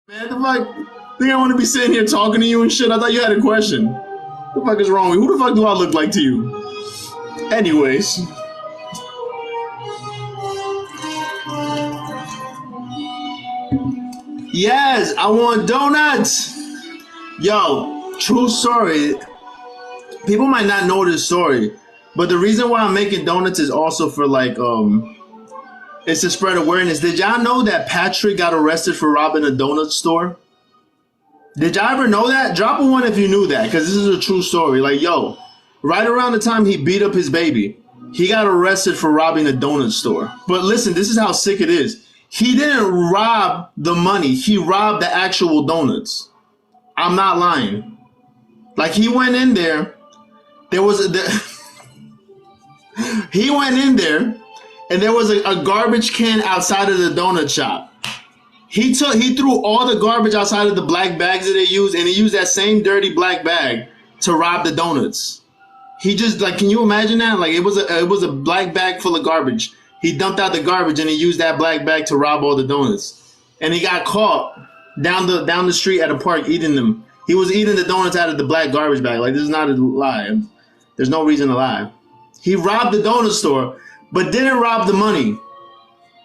Man, the fuck? Think I want to be sitting here talking to you and shit? I thought you had a question. What the fuck is wrong with you? Who the fuck do I look like to you? Anyways. Yes, I want donuts. Yo, true story. People might not know this story, but the reason why I'm making donuts is also for it's to spread awareness. Did y'all know that Patrick got arrested for robbing a donut store? Did y'all ever know that? Drop a one if you knew that, because this is a true story. Like, yo, right around the time he beat up his baby, he got arrested for robbing a donut store. But listen, this is how sick it is. He didn't rob the money. He robbed the actual donuts. I'm not lying. Like, he went in there. He went in there, and there was a garbage can outside of the donut shop. He threw all the garbage outside of the black bags that they use, and he used that same dirty black bag to rob the donuts. He just, like, can you imagine that? Like, it was a black bag full of garbage. He dumped out the garbage and he used that black bag to rob all the donuts. And he got caught down the street at a park eating them. He was eating the donuts out of the black garbage bag. Like, this is not a lie. There's no reason to lie. He robbed the donut store, but didn't rob the money.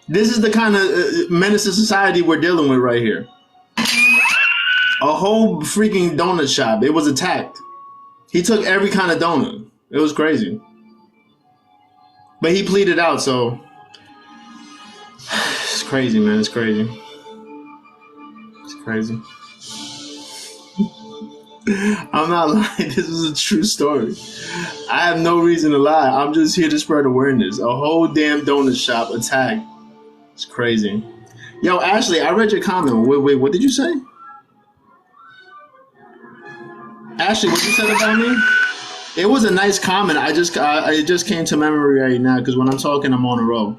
This is the kind of menace to society we're dealing with right here. A whole freaking donut shop. It was attacked. He took every kind of donut. It was crazy. But he pleaded out, so it's crazy, man. It's crazy. It's crazy. I'm not lying. This is a true story. I have no reason to lie. I'm just here to spread awareness. A whole damn donut shop attacked. It's crazy. Yo, Ashley, I read your comment. Wait, what did you say? Ashley, what you said about me? It was a nice comment. It just came to memory right now because when I'm talking, I'm on a roll.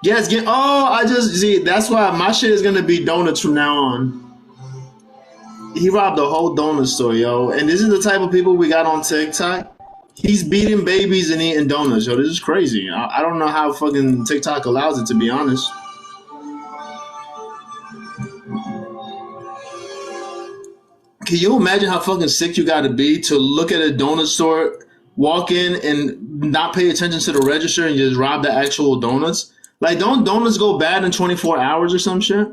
Yes, I just see. That's why my shit is gonna be donuts from now on. He robbed the whole donut store, yo. And this is the type of people we got on TikTok. He's beating babies and eating donuts, yo. This is crazy. I don't know how fucking TikTok allows it, to be honest. Can you imagine how fucking sick you gotta be to look at a donut store, walk in and not pay attention to the register and just rob the actual donuts? Like, don't donuts go bad in 24 hours or some shit?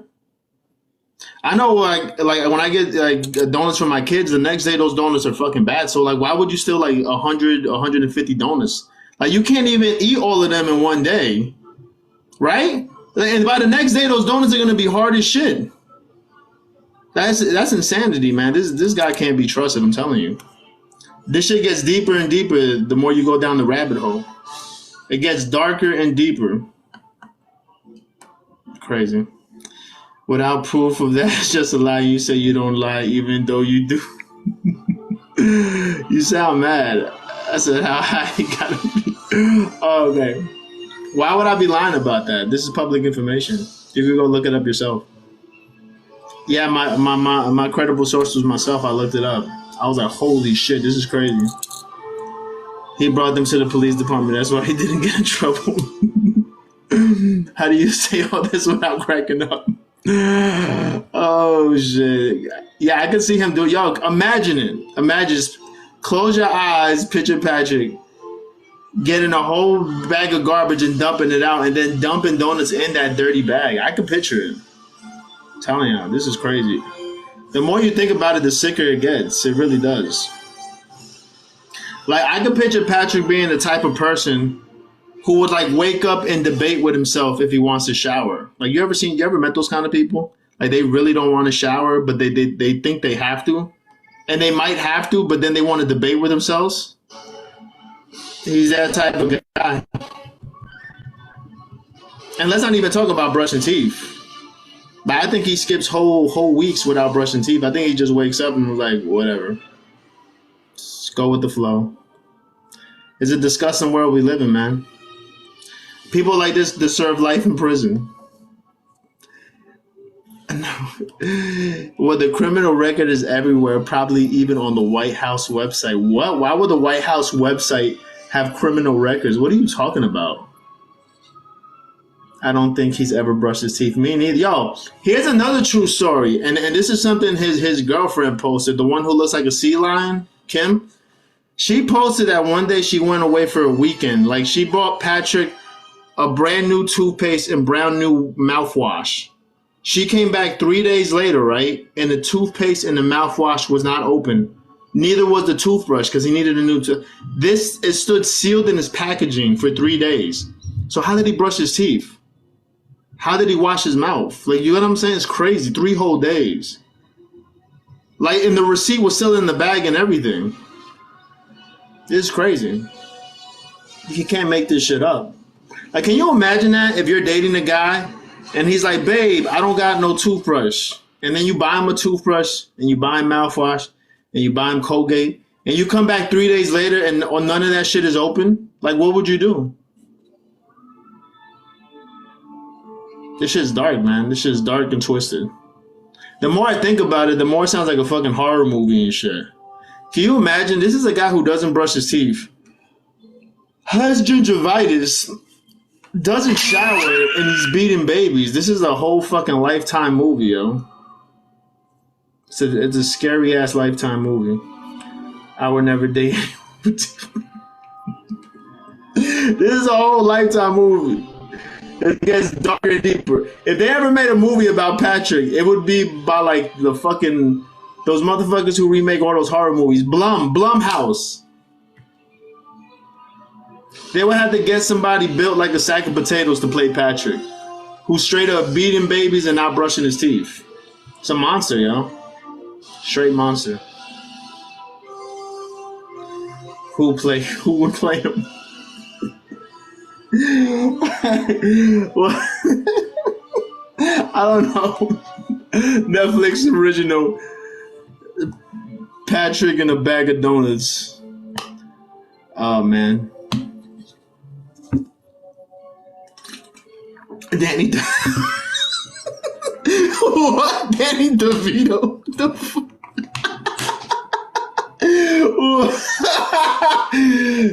I know, like when I get like donuts for my kids, the next day those donuts are fucking bad. So like, why would you steal like 100, 150 donuts? Like, you can't even eat all of them in one day, right? And by the next day, those donuts are gonna be hard as shit. That's insanity, man. This guy can't be trusted. I'm telling you. This shit gets deeper and deeper the more you go down the rabbit hole. It gets darker and deeper. Crazy. Without proof of that, it's just a lie. You say you don't lie, even though you do. You sound mad. I said, how high you gotta be. Oh, okay. Why would I be lying about that? This is public information. You can go look it up yourself. Yeah, my credible source was myself. I looked it up. I was like, holy shit, this is crazy. He brought them to the police department. That's why he didn't get in trouble. How do you say all this without cracking up? Oh shit. Yeah, I can see him do it. Yo, imagine it. Imagine, close your eyes, picture Patrick getting a whole bag of garbage and dumping it out and then dumping donuts in that dirty bag. I can picture it. I'm telling you, this is crazy. The more you think about it, the sicker it gets. It really does. Like, I can picture Patrick being the type of person who would like wake up and debate with himself if he wants to shower. Like, you ever met those kind of people? Like, they really don't want to shower, but they think they have to. And they might have to, but then they want to debate with themselves. He's that type of guy. And let's not even talk about brushing teeth. But I think he skips whole weeks without brushing teeth. I think he just wakes up and was like, whatever. Just go with the flow. It's a disgusting world we live in, man. People like this deserve life in prison. Well, the criminal record is everywhere, probably even on the White House website. What? Why would the White House website have criminal records? What are you talking about? I don't think he's ever brushed his teeth. Me neither. Yo, here's another true story, and this is something his girlfriend posted. The one who looks like a sea lion, Kim. She posted that one day she went away for a weekend. Like she bought Patrick a brand new toothpaste and brand new mouthwash. She came back 3 days later, right? And the toothpaste and the mouthwash was not open. Neither was the toothbrush because he needed a new tooth. This it stood sealed in his packaging for 3 days. So how did he brush his teeth? How did he wash his mouth? Like, you know what I'm saying? It's crazy. 3 whole days. Like, and the receipt was still in the bag and everything. It's crazy. You can't make this shit up. Like, can you imagine that if you're dating a guy and he's like, babe, I don't got no toothbrush. And then you buy him a toothbrush and you buy him mouthwash and you buy him Colgate and you come back 3 days later and none of that shit is open? Like, what would you do? This shit's dark, man. This shit's dark and twisted. The more I think about it, the more it sounds like a fucking horror movie and shit. Can you imagine? This is a guy who doesn't brush his teeth, has gingivitis, doesn't shower, and he's beating babies. This is a whole fucking Lifetime movie, yo. It's a scary ass Lifetime movie. I would never date. This is a whole Lifetime movie. It gets darker and deeper. If they ever made a movie about Patrick, it would be by like the fucking those motherfuckers who remake all those horror movies. Blumhouse. They would have to get somebody built like a sack of potatoes to play Patrick, who's straight up beating babies and not brushing his teeth. It's a monster, yo. Straight monster. Who would play him? Well, I don't know. Netflix original Patrick and a bag of donuts. Oh man. Danny what? Danny DeVito? The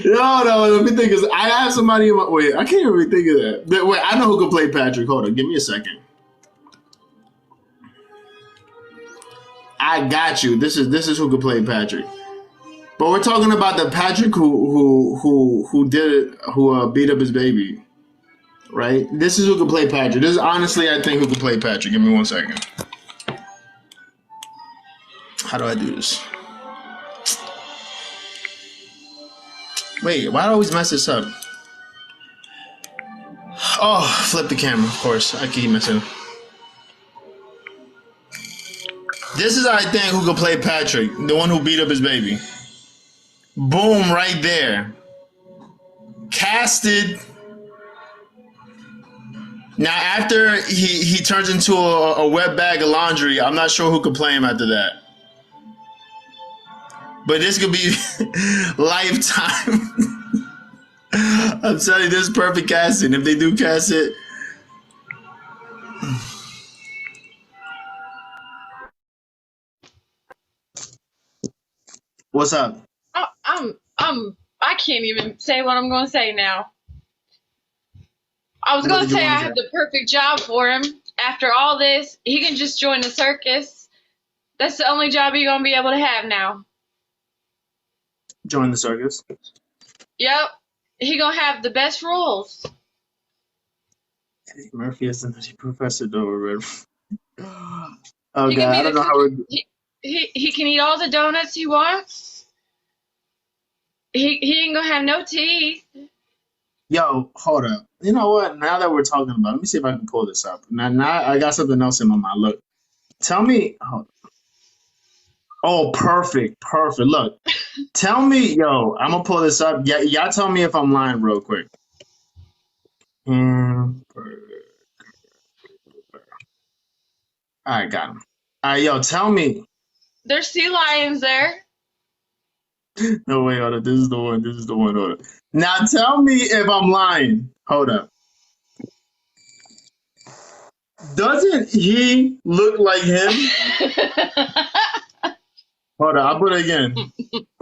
No, let me think. I have somebody in my wait. I can't even think of that. Wait, I know who could play Patrick. Hold on, give me a second. I got you. This is who could play Patrick. But we're talking about the Patrick who beat up his baby, right? This is who could play Patrick. This is honestly, I think, who could play Patrick. Give me 1 second. How do I do this? Wait, why do I always mess this up? Oh, flip the camera, of course. I keep messing. This is, I think, who could play Patrick, the one who beat up his baby. Boom, right there. Casted. Now, after he turns into a wet bag of laundry, I'm not sure who could play him after that. But this could be Lifetime. I'm telling you, this is perfect casting. If they do cast it. What's up? I can't even say what I'm going to say now. I was going to say I have the perfect job for him. After all this, he can just join the circus. That's the only job you're going to be able to have now. Join the circus? Yep. He going to have the best roles. Eddie Murphy is the Nutty Professor, though. Oh, God. I don't know how we're... He can eat all the donuts he wants. He ain't going to have no teeth. Yo, hold up. You know what? Now that we're talking about it, let me see if I can pull this up. Now I got something else in my mind. Look. Tell me... Oh, perfect. Look. Tell me, yo, I'm going to pull this up. Y'all tell me if I'm lying real quick. All right, got him. All right, yo, tell me. There's sea lions there. No, wait, hold up. This is the one. Hold up. Now tell me if I'm lying. Hold up. Doesn't he look like him? Hold on, I'll put it again.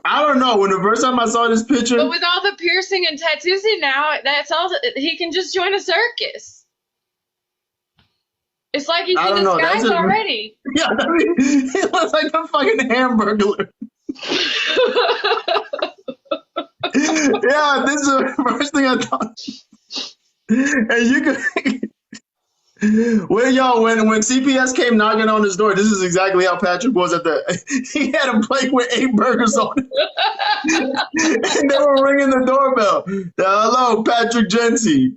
I don't know. When the first time I saw this picture, but with all the piercing and tattoos now, that's all. He can just join a circus. It's like he's I in don't know. That's disguise just already. yeah. I mean, it looks like a fucking hamburger. Yeah, this is the first thing I thought. And you could. Well, yo, when CPS came knocking on his door, this is exactly how Patrick was at the. He had a plate with 8 burgers on it, and they were ringing the doorbell. Hello, Patrick Jency.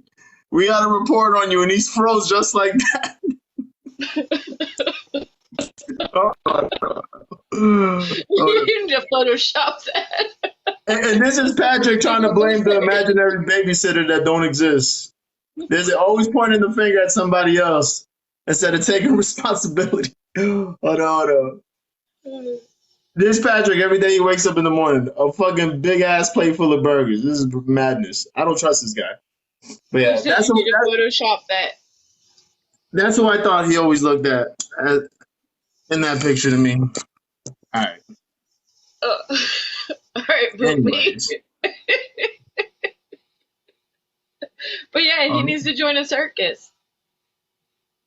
We got a report on you, and he's froze just like that. Oh, You need to Photoshop that. and this is Patrick trying to blame the imaginary babysitter that don't exist. There's always pointing the finger at somebody else instead of taking responsibility. Hold on. This Patrick, every day he wakes up in the morning, a fucking big ass plate full of burgers. This is madness. I don't trust this guy. But yeah, You need to Photoshop that. that's who I thought he always looked at in that picture to me. All right. All right, Anyways. But yeah, he needs to join a circus.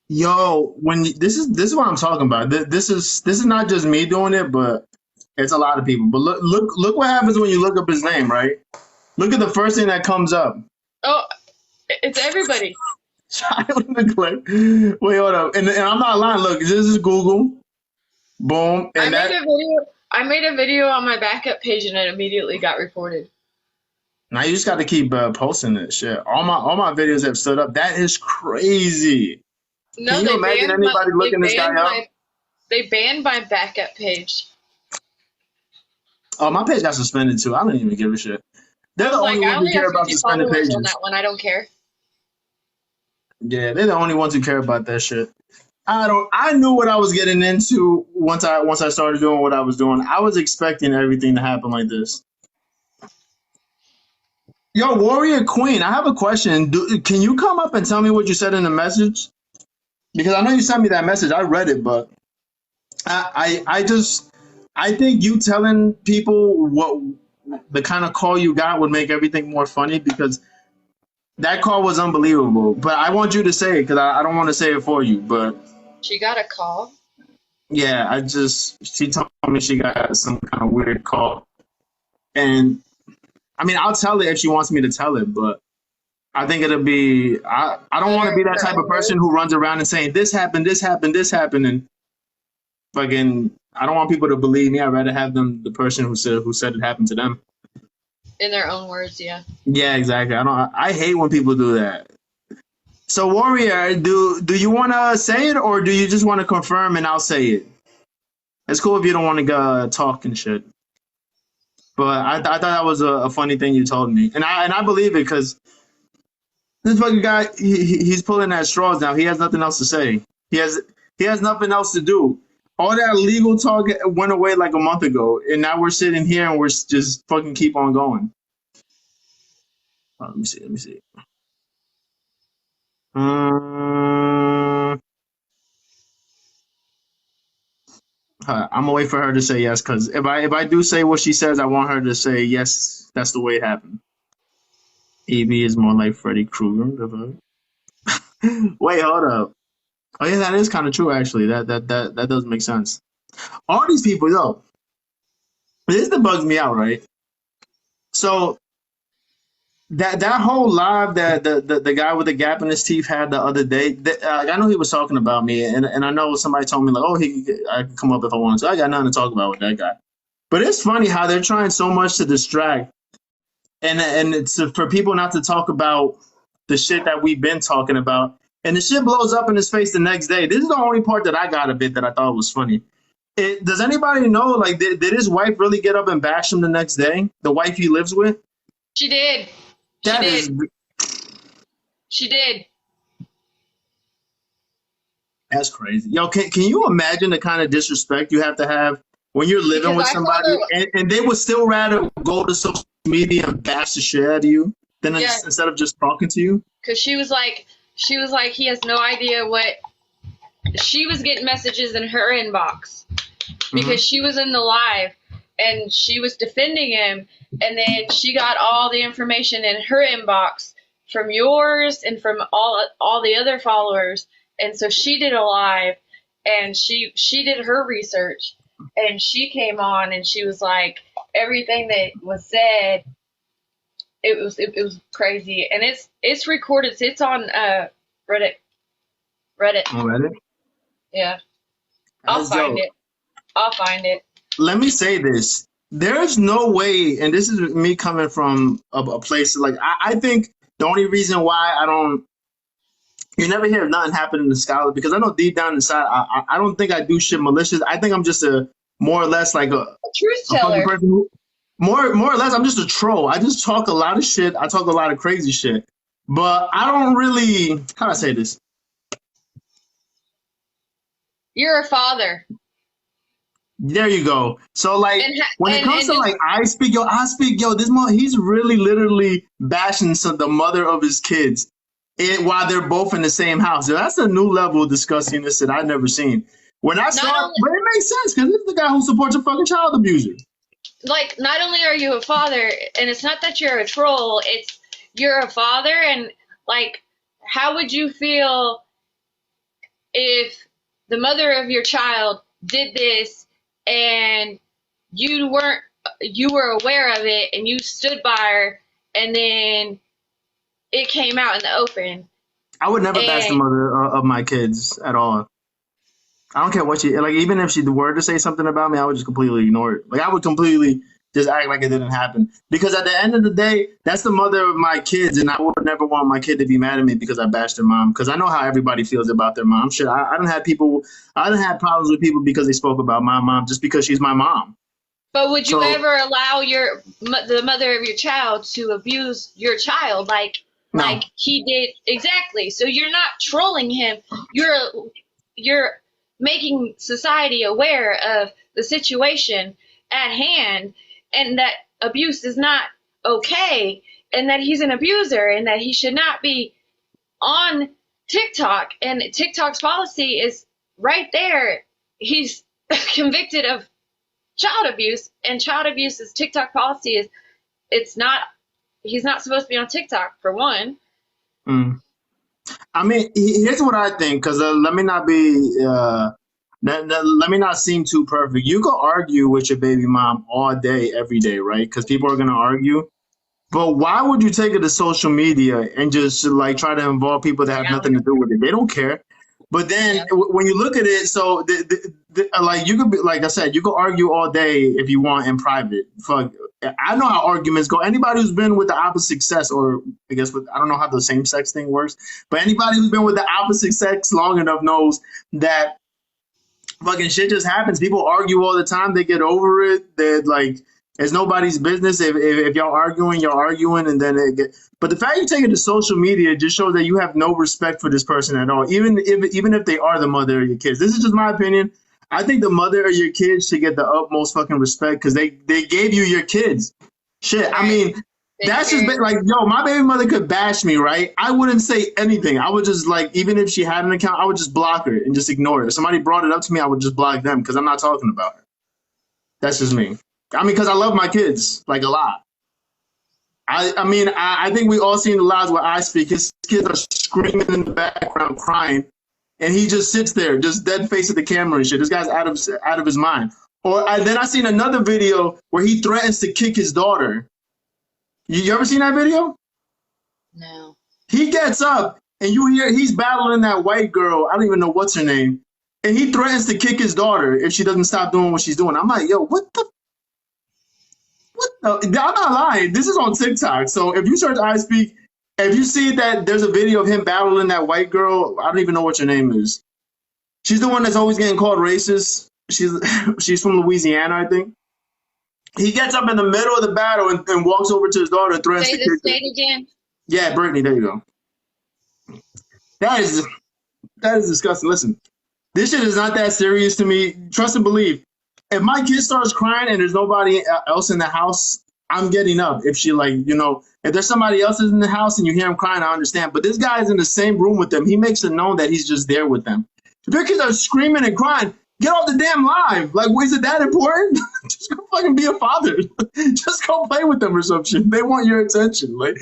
Yo, this is what I'm talking about. This is not just me doing it, but it's a lot of people. But look what happens when you look up his name, right? Look at the first thing that comes up. Oh, it's everybody. Child neglect. Wait, hold up. And I'm not lying. Look, this is Google. Boom. And I made a video on my backup page and it immediately got reported. Now you just got to keep posting this shit. All my videos have stood up. That is crazy. No, Can you imagine anybody looking this guy up? They banned my backup page. Oh, my page got suspended too. I don't even give a shit. They're the only ones who care about suspended pages. On that one, I don't care. Yeah, they're the only ones who care about that shit. I knew what I was getting into once I started doing what I was doing. I was expecting everything to happen like this. Yo, Warrior Queen, I have a question. Can you come up and tell me what you said in the message? Because I know you sent me that message. I read it, but I think you telling people what the kind of call you got would make everything more funny because that call was unbelievable. But I want you to say it because I don't want to say it for you. But she got a call? Yeah, she told me she got some kind of weird call. And I mean, I'll tell her if she wants me to tell it, but I think it'll be, I don't want to be that type of person who runs around and saying, this happened, and fucking, I don't want people to believe me. I'd rather have the person who said it happened to them. In their own words, yeah. Yeah, exactly. I hate when people do that. So Warrior, do you want to say it or do you just want to confirm and I'll say it? It's cool if you don't want to go talk and shit. But I thought that was a funny thing you told me. And I believe it because this fucking guy, he's pulling at straws now. He has nothing else to say. He has nothing else to do. All that legal talk went away like a month ago. And now we're sitting here and we're just fucking keep on going. Let me see. I'm gonna wait for her to say yes, because if I do say what she says, I want her to say yes. That's the way it happened. EB is more like Freddy Krueger. Wait, hold up. Oh yeah, that is kind of true actually. That does make sense. All these people, though, this that bugs me out, right? So that whole live that the guy with the gap in his teeth had the other day, I know he was talking about me, and I know somebody told me like, oh, I can come up if I want to. So I got nothing to talk about with that guy. But it's funny how they're trying so much to distract, and it's for people not to talk about the shit that we've been talking about, and the shit blows up in his face the next day. This is the only part that I got a bit that I thought was funny. Does anybody know, like, did his wife really get up and bash him the next day? The wife he lives with? She did. She did. That's crazy. Yo, can you imagine the kind of disrespect you have to have when you're living with somebody and they would still rather go to social media and bash the shit out of you than instead of just talking to you? Because she was like, he has no idea what. She was getting messages in her inbox because she was in the live and she was defending him. And then she got all the information in her inbox from yours and from all the other followers. And so she did a live, and she did her research, and she came on, and she was like, everything that was said, it was crazy, and it's recorded. It's on Reddit. On Reddit? Yeah, I'll find it. I'll find it. Let me say this. There's no way, and this is me coming from a place like I think the only reason why you never hear of nothing happening to Scholar, because I know deep down inside I don't think I do shit malicious. I think I'm just a more or less like a truth teller. Person more or less I'm just a troll. I just talk a lot of shit. I talk a lot of crazy shit. But I don't really, how do I say this? You're a father. There you go. So like when it comes to like I speak, yo, he's really literally bashing the mother of his kids while they're both in the same house. So that's a new level of disgustingness that I've never seen. When I saw it, but it makes sense because it's the guy who supports a fucking child abuser. Like, not only are you a father, and it's not that you're a troll, it's you're a father, and like, how would you feel if the mother of your child did this and you were aware of it and you stood by her, and then it came out in the open? I would never bash the mother of my kids at all. I don't care what she, like, even if she were to say something about me, I would just completely ignore it. Like, I would completely just act like it didn't happen. Because at the end of the day, that's the mother of my kids, and I would never want my kid to be mad at me because I bashed their mom. Because I know how everybody feels about their mom. Shit, I don't have problems with people because they spoke about my mom just because she's my mom. But would you ever allow the mother of your child to abuse your child like he did? Exactly. So you're not trolling him. You're making society aware of the situation at hand, and that abuse is not okay, and that he's an abuser, and that he should not be on TikTok. And TikTok's policy is right there. He's convicted of child abuse, and child abuse's TikTok policy is he's not supposed to be on TikTok, for one. I mean, here's what I think, because let me not be let me not seem too perfect. You can argue with your baby mom all day, every day, right? Because people are going to argue. But why would you take it to social media and just like try to involve people that have nothing to do with it? They don't care. But then when you look at it, so like you could be, like I said, you could argue all day if you want in private. Fuck, I know how arguments go. Anybody who's been with the opposite sex, or I guess I don't know how the same sex thing works, but anybody who's been with the opposite sex long enough knows that fucking shit just happens. People argue all the time. They get over it. They're like, it's nobody's business. If y'all arguing, you're arguing, and then it get. But the fact you take it to social media just shows that you have no respect for this person at all. Even if they are the mother of your kids. This is just my opinion. I think the mother of your kids should get the utmost fucking respect because they gave you your kids. Shit, I mean, that's just like, yo, my baby mother could bash me, right? I wouldn't say anything. I would just like, even if she had an account, I would just block her and just ignore her. If somebody brought it up to me, I would just block them because I'm not talking about her. That's just me. I mean, because I love my kids like a lot. I mean, I think we all seen the lives where I speak. His kids are screaming in the background, crying, and he just sits there, just dead face at the camera and shit. This guy's out of his mind. Then I seen another video where he threatens to kick his daughter. You ever seen that video? No. He gets up and you hear he's battling that white girl. I don't even know what's her name. And he threatens to kick his daughter if she doesn't stop doing what she's doing. I'm like, yo, what the? I'm not lying. This is on TikTok. So if you search I Speak, if you see that there's a video of him battling that white girl, I don't even know what your name is. She's the one that's always getting called racist. She's from Louisiana, I think. He gets up in the middle of the battle and walks over to his daughter and threatens to kick her. Say the state again? Yeah, Brittany, there you go. That is disgusting. Listen, this shit is not that serious to me. Trust and believe. If my kid starts crying and there's nobody else in the house, I'm getting up. If she if there's somebody else in the house and you hear him crying, I understand. But this guy is in the same room with them. He makes it known that he's just there with them. If their kids are screaming and crying, get off the damn live. Like, is it that important? Just go fucking be a father. Just go play with them or some shit. They want your attention. Like,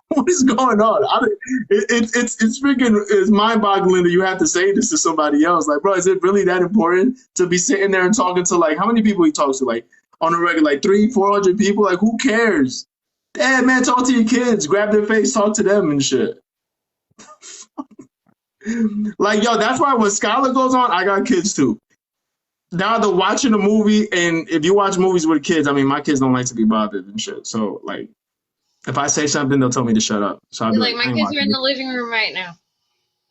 What is going on? It's freaking it's mind boggling that you have to say this to somebody else. Like, bro, is it really that important to be sitting there and talking to like how many people he talks to? Like on a regular, like 300-400 people? Like, who cares? Damn, man, talk to your kids, grab their face, talk to them and shit. Like, yo, that's why when Scholar goes on, I got kids too. Now they're watching a movie, and if you watch movies with kids, I mean, my kids don't like to be bothered and shit. So, like, if I say something, they'll tell me to shut up. So I'll be Like like, my I ain't kids are in watching it. the living room right now.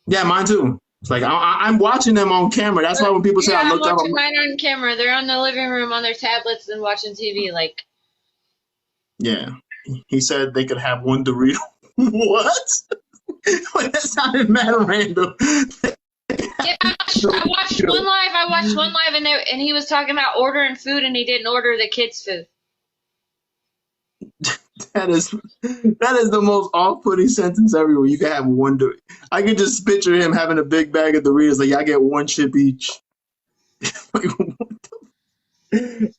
Yeah, mine too. It's like I'm watching them on camera. That's why when people say Yeah, I I'm looked up, watching I'm like, mine on camera. They're on the living room on their tablets and watching TV. Like, yeah. He said they could have one Dorito. What? Wait, that sounded mad random. yeah, I watched one live. I watched one live, and he was talking about ordering food, and he didn't order the kids' food. That is the most off-putting sentence ever. You can have one Dorito. I can just picture him having a big bag of Doritos. Like, I get one chip each. Like,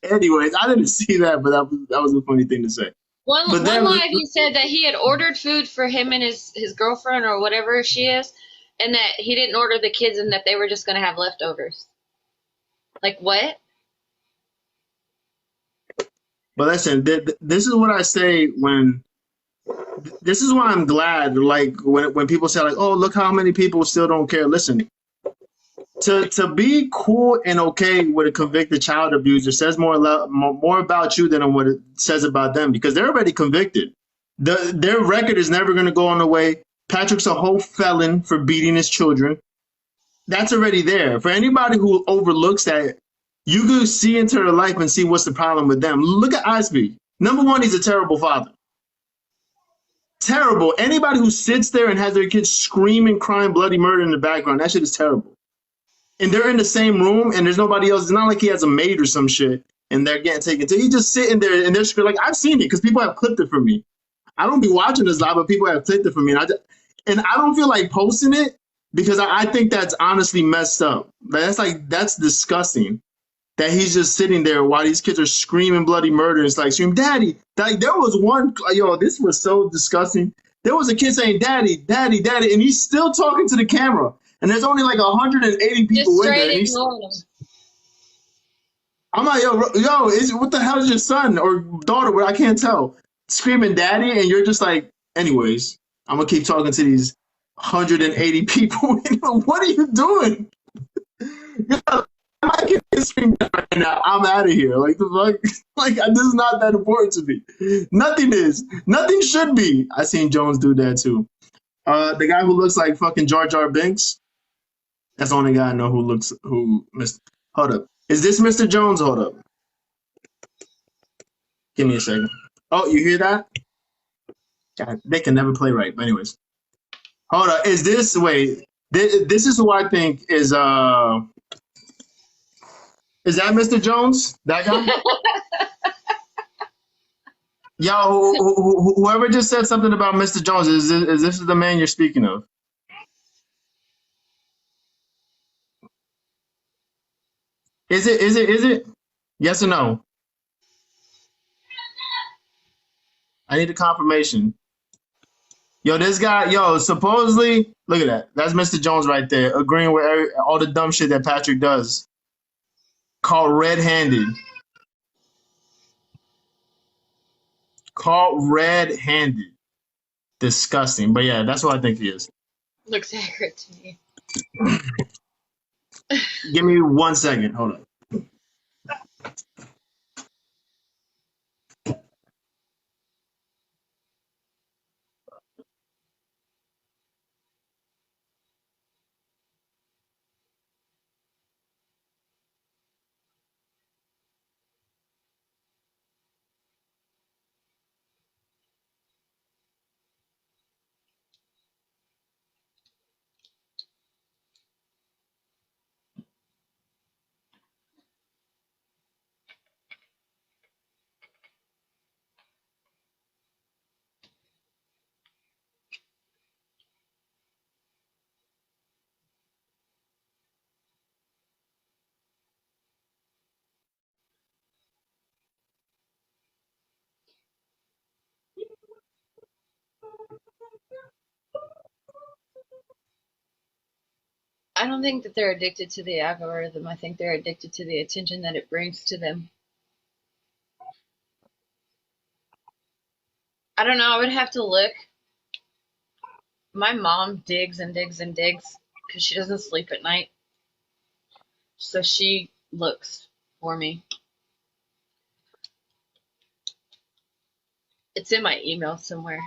anyways, I didn't see that, but that was a funny thing to say. But One then, live, he said that he had ordered food for him and his girlfriend or whatever she is, and that he didn't order the kids, and that they were just gonna have leftovers. Like what? but listen, this is what I say when. This is why I'm glad. Like when people say like, "Oh, look how many people still don't care." Listen, to be cool and okay with a convicted child abuser says more about you than what it says about them because they're already convicted. Their record is never going to go on the way. Patrick's a whole felon for beating his children. That's already there. For anybody who overlooks that, you can see into their life and see what's the problem with them. Look at Osby. Number one, he's a terrible father. Terrible. Anybody who sits there and has their kids screaming, crying, bloody murder in the background, that shit is terrible. And they're in the same room and there's nobody else. It's not like he has a maid or some shit and they're getting taken to. He's just sitting there and they're screaming. Like, I've seen it because people have clipped it for me. I don't be watching this live, but people have clipped it for me. And I don't feel like posting it because I think that's honestly messed up. That's disgusting that he's just sitting there while these kids are screaming bloody murder. It's like, scream, Daddy. Like, there was one, yo, this was so disgusting. There was a kid saying, Daddy, Daddy, Daddy, and he's still talking to the camera. And there's only like 180 Just people in there. straight And ignoring them. I'm like, what the hell is your son or daughter? What I can't tell. Screaming daddy, and you're just like, anyways, I'm gonna keep talking to these 180 people. What are you doing? My kid is screaming right now. I'm out of here. Like the fuck. Like this is not that important to me. Nothing is. Nothing should be. I seen Jones do that too. The guy who looks like fucking Jar Jar Binks. That's the only guy I know who missed. Hold up. Is this Mr. Jones? Hold up. Give me a second. Oh, you hear that? God, they can never play right. But anyways, hold up. Is this wait? This is who I think is that Mr. Jones? That guy? Yo, whoever just said something about Mr. Jones, is this the man you're speaking of? Is it? Is it? Is it? Yes or no? I need a confirmation. Yo, this guy, yo, supposedly, look at that. That's Mr. Jones right there, agreeing with all the dumb shit that Patrick does. Called red-handed. Called red-handed. Disgusting. But yeah, that's what I think he is. Looks accurate to me. Give me 1 second. Hold on. I don't think that they're addicted to the algorithm. I think they're addicted to the attention that it brings to them. I don't know. I would have to look. My mom digs and digs and digs because she doesn't sleep at night. So she looks for me. It's in my email somewhere.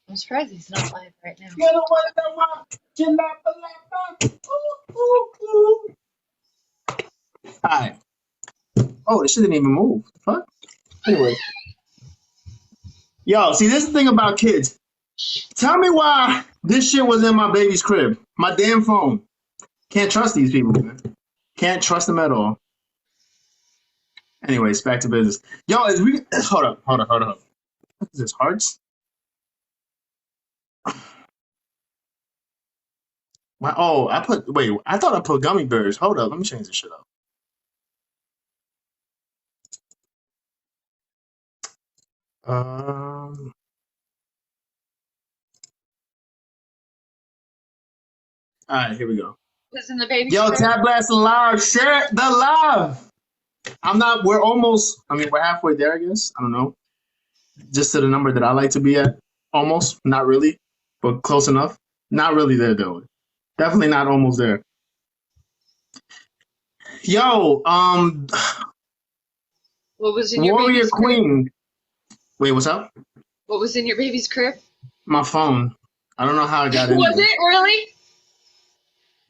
I'm surprised he's not live right now. Hi. Oh, this shit didn't even move. Fuck. Anyway. Yo, see, this is the thing about kids. Tell me why this shit was in my baby's crib. My damn phone. Can't trust these people, man. Can't trust them at all. Anyways, back to business. Yo, is we hold up. What is this? Hearts? Why? Oh, I thought I put gummy bears. Hold up, let me change this shit up. Um. All right, here we go. Was in the baby Yo, crib? Tab Blast Alive, share the love. We're almost, we're halfway there, I guess. I don't know. Just to the number that I like to be at. Almost, not really, but close enough. Not really there, though. Definitely not almost there. Yo, What was in your Warrior baby's crib? Queen. Wait, what's up? What was in your baby's crib? My phone. I don't know how I got in Was there. it really?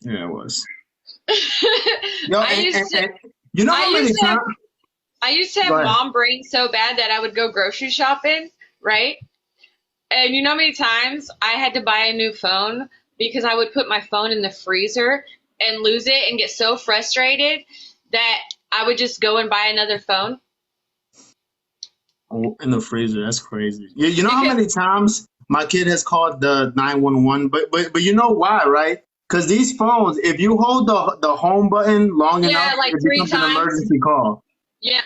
Yeah, it was. Yo, I used to. you know I how many used to have. times? I used to Go have ahead. mom brain so bad that I would go grocery shopping, right? And you know how many times I had to buy a new phone because I would put my phone in the freezer and lose it and get so frustrated that I would just go and buy another phone. Oh, in the freezer. That's crazy. You know how Because many times my kid has called the 911? But you know why, right? Because these phones, if you hold the home button long enough, yeah, like it three becomes an times. emergency call. Yeah.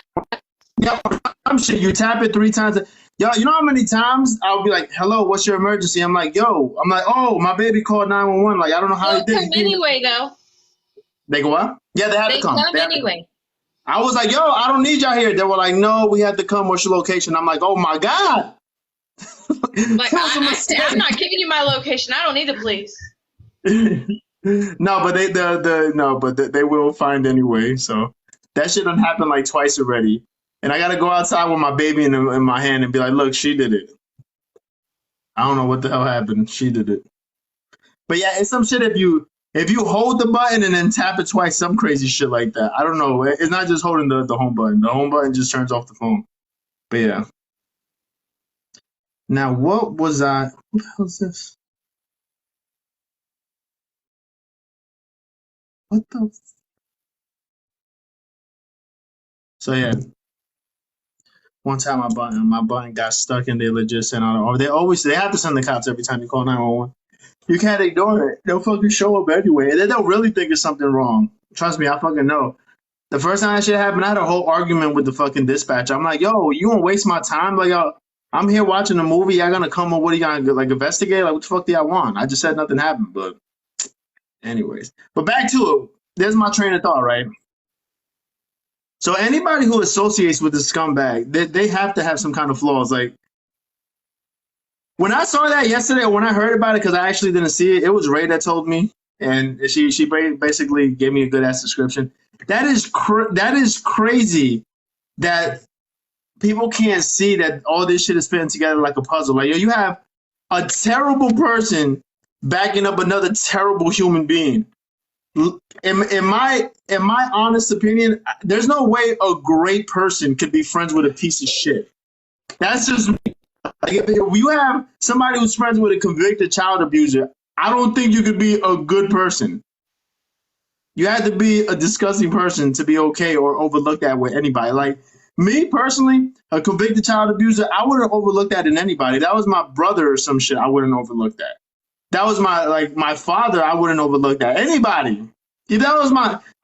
Yeah, I'm shit. You tap it 3 times. Yo, you know how many times I'll be like, "Hello, what's your emergency?" I'm like, "Oh, my baby called 911." Like, I don't know how he They'll did. come anyway, though. They go up. Yeah, they had to They come. come They had to come. anyway. I was like, "Yo, I don't need y'all here." They were like, "No, we had to come. What's your location?" I'm like, "Oh my god." Like, That was a I'm mistake. not giving you my location. I don't need the police. No, but they will find anyway. So that shit done happened like twice already, and I gotta go outside with my baby in my hand and be like, "Look, she did it." I don't know what the hell happened. She did it. But yeah, it's some shit if you hold the button and then tap it twice, some crazy shit like that. I don't know. It's not just holding the home button. The home button just turns off the phone. But yeah. Now what was I? What the hell is this? What the? So yeah. One time my button got stuck and they legit sent out. Or they have to send the cops every time you call 911. You can't ignore it. They'll fucking show up anyway, and they don't really think it's something wrong. Trust me, I fucking know. The first time that shit happened, I had a whole argument with the fucking dispatcher. I'm like, yo, you gonna waste my time? Like, yo, I'm here watching a movie. Y'all gonna come up? What are you gonna like investigate? Like, what the fuck do y'all want? I just said nothing happened, but anyways. But back to it. There's my train of thought, right? So anybody who associates with the scumbag, they have to have some kind of flaws. Like when I saw that yesterday, or when I heard about it, because I actually didn't see it, it was Ray that told me, and she basically gave me a good ass description. That is crazy that people can't see that all this shit is fitting together like a puzzle. Like, yo, you have a terrible person backing up another terrible human being. In my honest opinion, there's no way a great person could be friends with a piece of shit. That's just me. Like, if you have somebody who's friends with a convicted child abuser, I don't think you could be a good person. You have to be a disgusting person to be okay or overlook that with anybody. Like me personally, a convicted child abuser, I wouldn't overlook that in anybody. That was my brother or some shit. I wouldn't overlook that. That was my father. I wouldn't overlook that. Anybody. If that was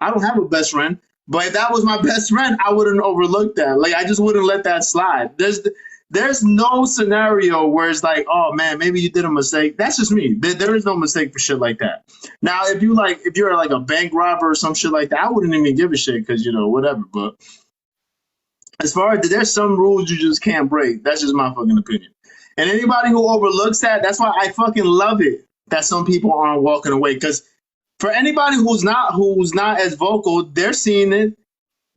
I don't have a best friend, but if that was my best friend, I wouldn't overlook that. Like I just wouldn't let that slide. There's no scenario where it's like, oh man, maybe you did a mistake. That's just me. There is no mistake for shit like that. Now, if you're like a bank robber or some shit like that, I wouldn't even give a shit because whatever. But as far as there's some rules you just can't break. That's just my fucking opinion. And anybody who overlooks that, that's why I fucking love it that some people aren't walking away. Because for anybody who's not as vocal, they're seeing it.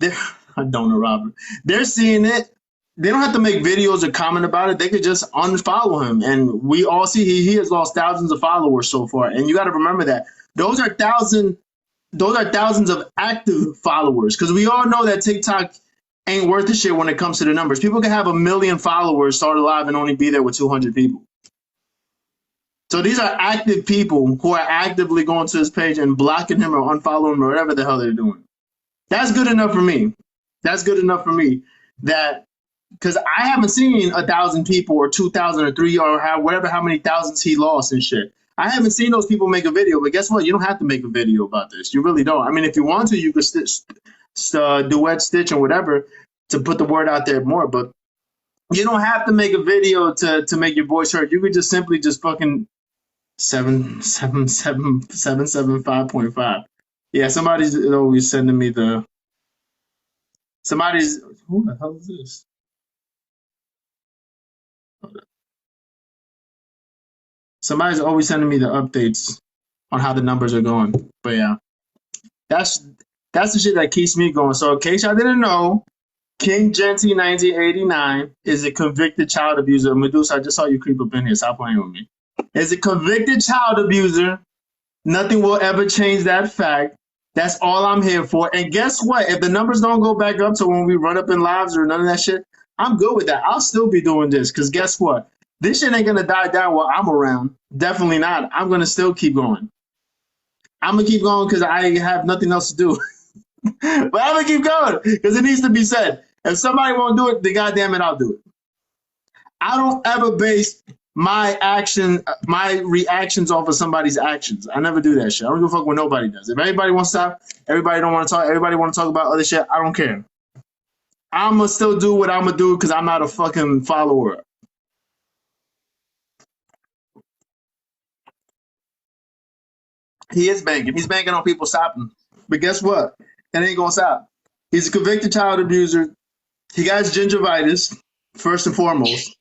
I don't know, Robert. They're seeing it. They don't have to make videos or comment about it. They could just unfollow him. And we all see he has lost thousands of followers so far. And you got to remember that. Those are thousands of active followers. Because we all know that TikTok ain't worth the shit when it comes to the numbers. People can have 1 million followers, start a live, and only be there with 200 people. So these are active people who are actively going to his page and blocking him or unfollowing him or whatever the hell they're doing. That's good enough for me. That's good enough for me. Because I haven't seen 1,000 people or 2,000 or 3 or how many thousands he lost and shit. I haven't seen those people make a video, but guess what? You don't have to make a video about this. You really don't. I mean, if you want to, you could duet stitch or whatever to put the word out there more, but you don't have to make a video to make your voice heard. You could just simply just fucking 775.5. Yeah, somebody's always sending me who the hell is this? Somebody's always sending me the updates on how the numbers are going. But yeah, that's the shit that keeps me going. So in case y'all didn't know, King Genty 1989 is a convicted child abuser. Medusa, I just saw you creep up in here. Stop playing with me. Is a convicted child abuser. Nothing will ever change that fact. That's all I'm here for. And guess what? If the numbers don't go back up to when we run up in lives or none of that shit, I'm good with that. I'll still be doing this because guess what? This shit ain't going to die down while I'm around. Definitely not. I'm going to still keep going. I'm going to keep going because I have nothing else to do. But I'm going to keep going because it needs to be said. If somebody won't do it, then goddamn it, I'll do it. I don't ever base my reactions off of somebody's actions. I never do that shit. I don't give a fuck what nobody does. If everybody wants to stop, everybody don't want to talk, everybody want to talk about other shit, I don't care. I'm going to still do what I'm going to do because I'm not a fucking follower. He is banking. He's banking on people stopping. But guess what? It ain't going to stop. He's a convicted child abuser. He got gingivitis, first and foremost.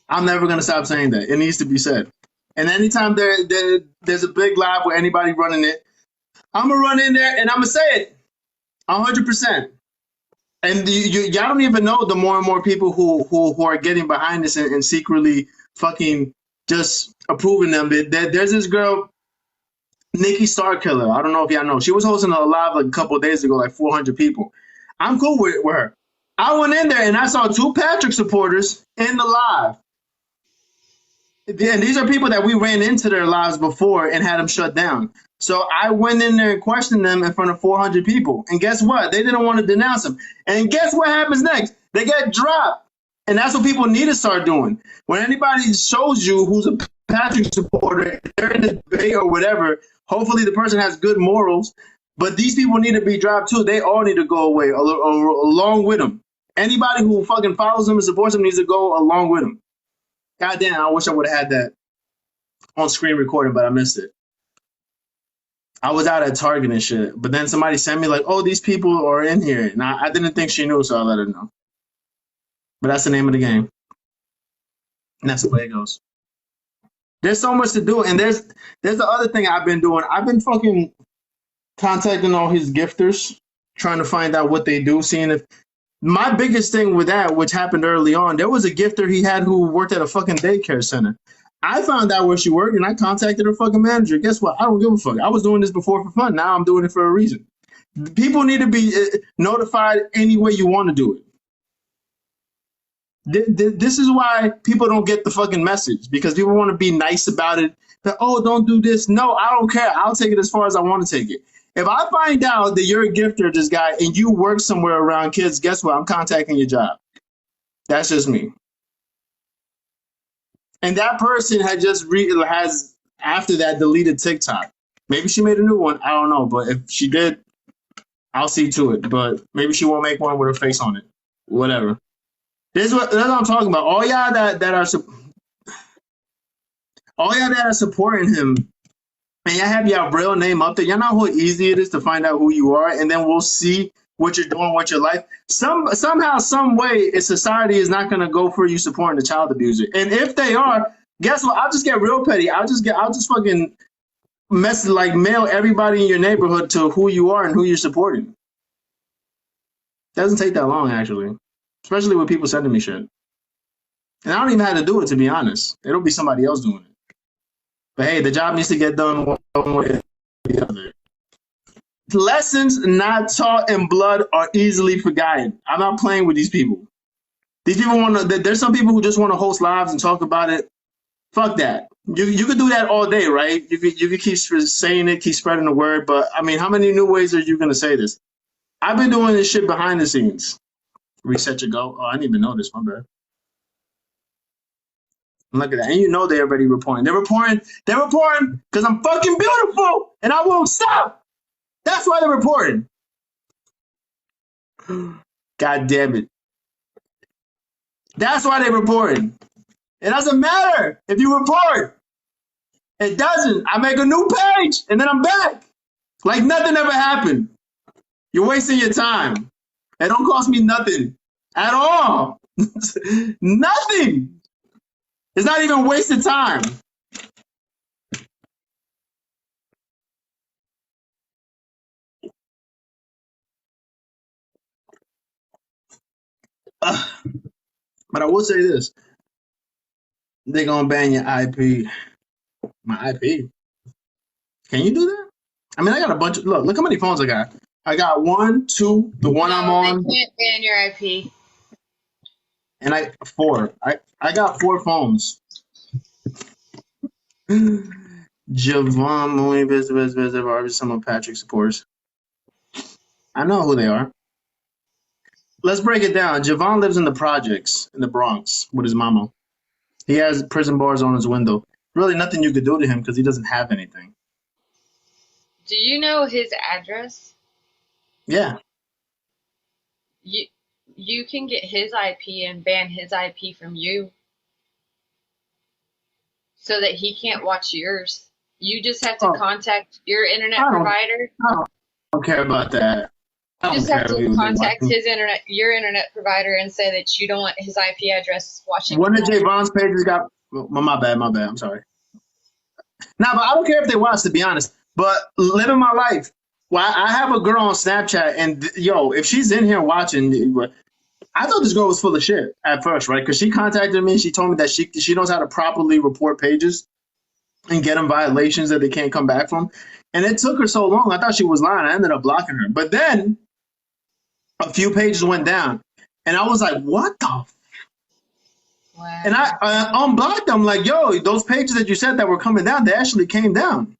I'm never going to stop saying that. It needs to be said. And anytime there's a big live where anybody running it, I'm going to run in there and I'm going to say it 100%. And y'all don't even know the more and more people who are getting behind this and secretly fucking just approving them. There's this girl, Nikki Starkiller. I don't know if y'all know. She was hosting a live like a couple of days ago, like 400 people. I'm cool with her. I went in there and I saw 2 Patrick supporters in the live. And these are people that we ran into their lives before and had them shut down. So I went in there and questioned them in front of 400 people. And guess what? They didn't want to denounce him. And guess what happens next? They get dropped. And that's what people need to start doing. When anybody shows you who's a Patrick supporter, they're in the debate or whatever, hopefully the person has good morals. But these people need to be dropped too. They all need to go away along with them. Anybody who fucking follows them and supports them needs to go along with them. God damn, I wish I would have had that on screen recording, but I missed it. I was out at Target and shit. But then somebody sent me like, oh, these people are in here. And I didn't think she knew, so I let her know. But that's the name of the game. And that's the way it goes. There's so much to do. And there's the other thing I've been doing. I've been fucking contacting all his gifters, trying to find out what they do, seeing if my biggest thing with that, which happened early on, there was a gifter he had who worked at a fucking daycare center. I found out where she worked and I contacted her fucking manager. Guess what? I don't give a fuck. I was doing this before for fun. Now I'm doing it for a reason. People need to be notified any way you want to do it. This is why people don't get the fucking message, because people want to be nice about it. That, oh, don't do this. No, I don't care. I'll take it as far as I want to take it. If I find out that you're a gifter, this guy, and you work somewhere around kids, guess what? I'm contacting your job. That's just me. And that person had just has after that deleted TikTok. Maybe she made a new one. I don't know. But if she did, I'll see to it. But maybe she won't make one with her face on it. Whatever. That's what I'm talking about. All y'all that are supporting him, and y'all have your real name up there. Y'all know how easy it is to find out who you are, and then we'll see what you're doing with your life. Somehow, some way, society is not gonna go for you supporting the child abuser. And if they are, guess what? I'll just get real petty. I'll just fucking mail everybody in your neighborhood to who you are and who you're supporting. Doesn't take that long, actually. Especially with people sending me shit. And I don't even have to do it, to be honest. It'll be somebody else doing it. But hey, the job needs to get done one way or the other. Lessons not taught in blood are easily forgotten. I'm not playing with these people. These people there's some people who just want to host lives and talk about it. Fuck that. You could do that all day, right? You could keep saying it, keep spreading the word. But I mean, how many new ways are you going to say this? I've been doing this shit behind the scenes. Reset your goal. Oh, I didn't even know this. My bad. Look at that. And you know they're already reporting. They're reporting because I'm fucking beautiful and I won't stop. That's why they're reporting. God damn it. That's why they're reporting. It doesn't matter if you report. It doesn't. I make a new page and then I'm back. Like nothing ever happened. You're wasting your time. It don't cost me nothing at all. Nothing. It's not even wasted time. But I will say this. They're going to ban your IP. My IP? Can you do that? I mean, I got a bunch of... Look how many phones I got. I got 1, 2, the one I'm on. They can't ban your IP. And 4. I got 4 phones. Javon, only visit some of Patrick supporters. I know who they are. Let's break it down. Javon lives in the projects in the Bronx with his mama. He has prison bars on his window. Really nothing you could do to him because he doesn't have anything. Do you know his address? Yeah. You can get his IP and ban his IP from you so that he can't watch yours. You just have to contact your internet provider. I don't care about that. You just have to contact your internet provider and say that you don't want his IP address watching. One of Javon's pages got... My bad. I'm sorry. Nah, but I don't care if they watch, to be honest. But living my life. Well, I have a girl on Snapchat, and if she's in here watching, I thought this girl was full of shit at first, right? Because she contacted me, she told me that she knows how to properly report pages and get them violations that they can't come back from. And it took her so long, I thought she was lying. I ended up blocking her. But then a few pages went down, and I was like, what the f-? Wow. And I unblocked them, like, yo, those pages that you said that were coming down, they actually came down.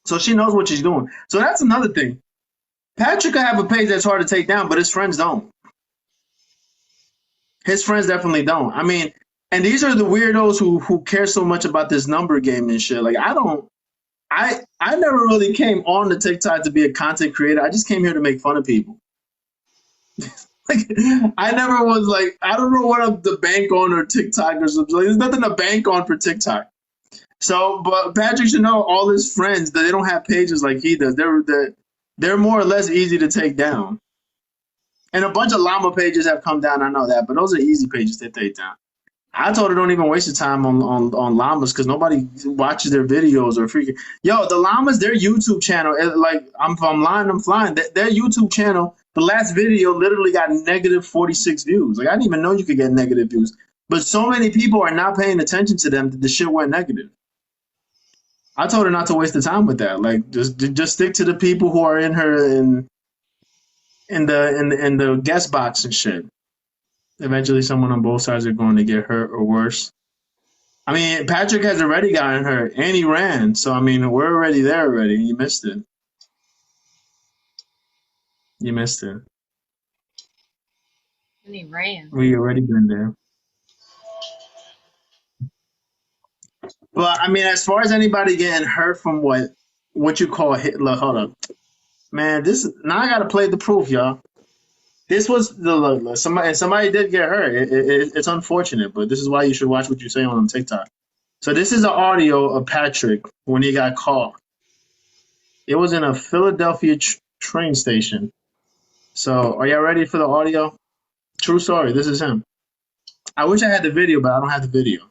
So she knows what she's doing. So that's another thing. Patrick could have a page that's hard to take down, but his friends don't. His friends definitely don't. I mean, and these are the weirdos who care so much about this number game and shit. Like I don't. I never really came on to TikTok to be a content creator. I just came here to make fun of people. Like I never was like I don't know what I'm the bank on or TikTok or something. Like, there's nothing to bank on for TikTok. So, but Patrick should know all his friends that they don't have pages like he does. They're more or less easy to take down. And a bunch of llama pages have come down. I know that, but those are easy pages to take down. I told her don't even waste your time on llamas because nobody watches their videos or freaking. Yo, the llamas, their YouTube channel, like if I'm lying, I'm flying. Their YouTube channel, the last video literally got negative 46 views. Like I didn't even know you could get negative views, but so many people are not paying attention to them that the shit went negative. I told her not to waste the time with that. Like just stick to the people who are in her in the guest box and shit. Eventually, someone on both sides are going to get hurt or worse. I mean, Patrick has already gotten hurt, and he ran. So, I mean, we're already there already. You missed it. You missed it. And he ran. We already been there. Well, I mean, as far as anybody getting hurt from what you call hit, look, hold up. Man, now I got to play the proof, y'all. This was somebody did get hurt. It's unfortunate, but this is why you should watch what you say on TikTok. So this is the audio of Patrick when he got caught. It was in a Philadelphia train station. So are y'all ready for the audio? True story. This is him. I wish I had the video, but I don't have the video.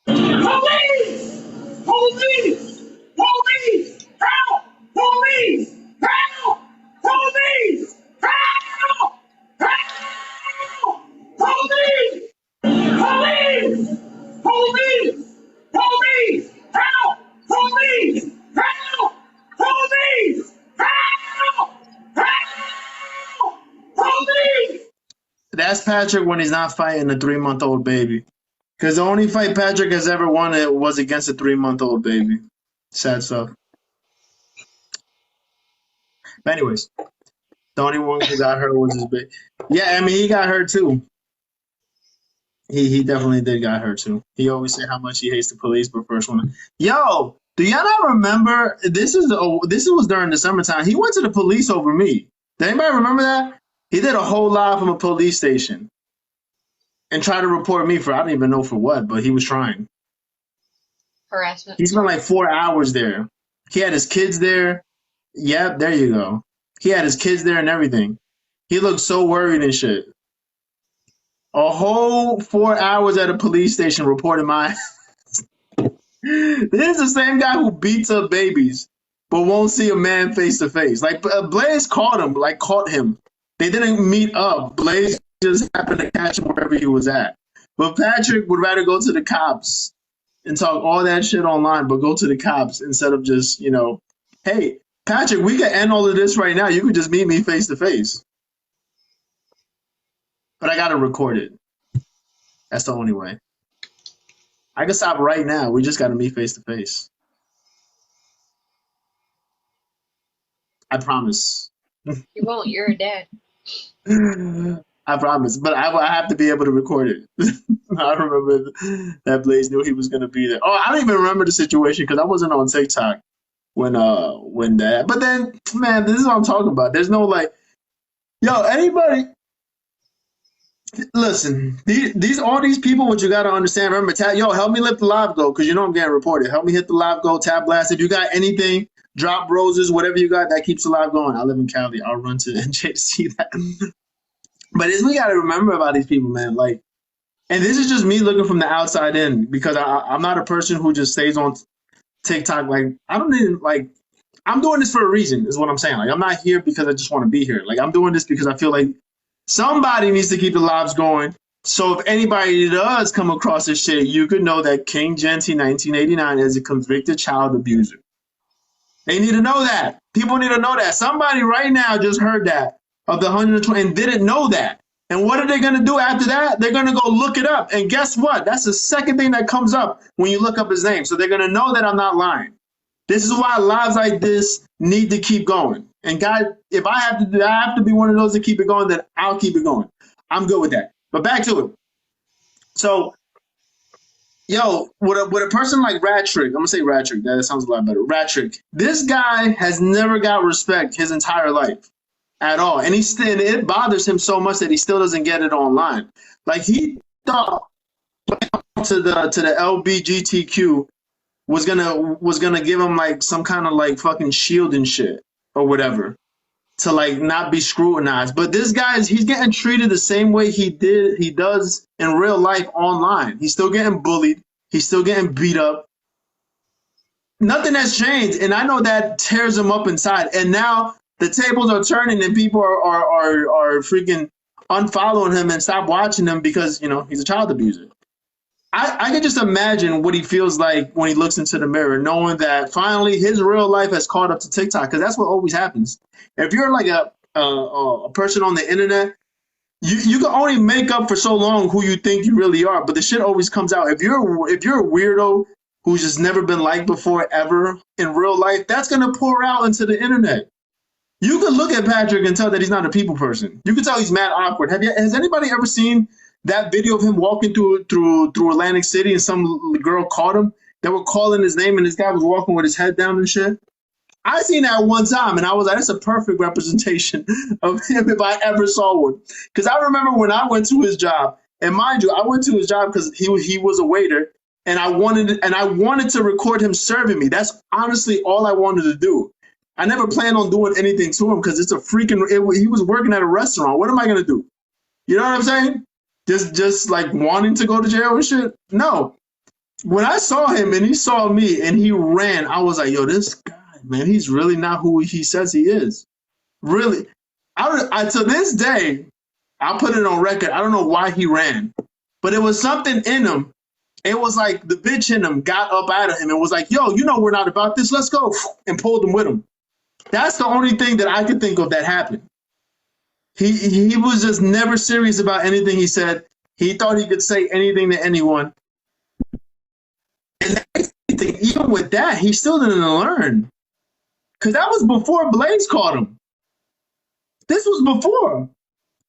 Police! Police! Police! Help! Police! Help! Police! Help! Help! Police! Police! Police! Police! Help! Police! Help! Police! Help! Help! Police! That's Patrick when he's not fighting a 3-month-old baby. Because the only fight Patrick has ever won was against a 3-month-old baby. Sad stuff. But anyways, the only one who got hurt was his baby. Yeah, I mean, he got hurt too. He definitely did got hurt too. He always said how much he hates the police, but first one. Yo, do y'all not remember? This was during the summertime. He went to the police over me. Does anybody remember that? He did a whole live from a police station and tried to report me for I don't even know for what, but he was trying. Harassment. He spent like 4 hours there. He had his kids there. Yep, there you go. He had his kids there and everything. He looked so worried and shit. A whole 4 hours at a police station reporting my. This is the same guy who beats up babies, but won't see a man face to face. Like Blaze caught him. They didn't meet up. Blaze just happened to catch him wherever he was at. But Patrick would rather go to the cops and talk all that shit online, but go to the cops instead of just, hey, Patrick, we can end all of this right now. You could just meet me face to face. But I got to record it. That's the only way. I can stop right now. We just got to meet face to face. I promise. You won't. You're a dad. I promise. But I have to be able to record it. I remember that Blaze knew he was going to be there. Oh, I don't even remember the situation because I wasn't on TikTok when that. But then, man, this is what I'm talking about. There's no anybody. Listen, all these people, what you got to understand, remember, help me lift the live goal because I'm getting reported. Help me hit the live goal, tab blast. If you got anything, drop roses, whatever you got that keeps the live going. I live in Cali. I'll run to NJ to see that. But we got to remember about these people, man. Like, and this is just me looking from the outside in because I'm not a person who just stays on TikTok. Like, I don't even I'm doing this for a reason is what I'm saying. Like, I'm not here because I just want to be here. Like, I'm doing this because I feel like somebody needs to keep the lives going. So if anybody does come across this shit, you could know that King Genty 1989 is a convicted child abuser. They need to know that. People need to know that. Somebody right now just heard that of the 120 and didn't know that. And what are they going to do after that? They're going to go look it up. And guess what? That's the second thing that comes up when you look up his name. So they're going to know that I'm not lying. This is why lives like this need to keep going. And God, if I have to be one of those to keep it going, then I'll keep it going. I'm good with that. But back to it. So, yo, with a person like Ratrick, I'm gonna say Ratrick. That sounds a lot better. Ratrick. This guy has never got respect his entire life at all, and it bothers him so much that he still doesn't get it online. Like he thought to the LBGTQ was gonna give him like some kind of like fucking shield and shit or whatever to like not be scrutinized. But this guy he's getting treated the same way he does in real life online. He's still getting bullied. He's still getting beat up. Nothing has changed, and I know that tears him up inside. And now the tables are turning, and people are freaking unfollowing him and stop watching him because he's a child abuser. I can just imagine what he feels like when he looks into the mirror, knowing that finally his real life has caught up to TikTok, because that's what always happens. If you're like a person on the internet, you can only make up for so long who you think you really are, but the shit always comes out. If you're a weirdo who's just never been liked before ever in real life, that's gonna pour out into the internet. You can look at Patrick and tell that he's not a people person. You can tell he's mad awkward. Has anybody ever seen that video of him walking through Atlantic City and some girl caught him? They were calling his name and this guy was walking with his head down and shit. I seen that one time and I was like, that's a perfect representation of him if I ever saw one. Because I remember when I went to his job, and mind you, I went to his job because he was a waiter, and I wanted to record him serving me. That's honestly all I wanted to do. I never planned on doing anything to him because he was working at a restaurant. What am I gonna do? You know what I'm saying? Just like wanting to go to jail and shit? No. When I saw him and he saw me and he ran, I was like, yo, this guy, man, he's really not who he says he is. Really. I to this day, I'll put it on record, I don't know why he ran, but it was something in him. It was like the bitch in him got up out of him and was like, yo, we're not about this, let's go, and pulled him with him. That's the only thing that I could think of that happened. He was just never serious about anything he said. He thought he could say anything to anyone. And even with that, he still didn't learn. Because that was before Blaze caught him. This was before.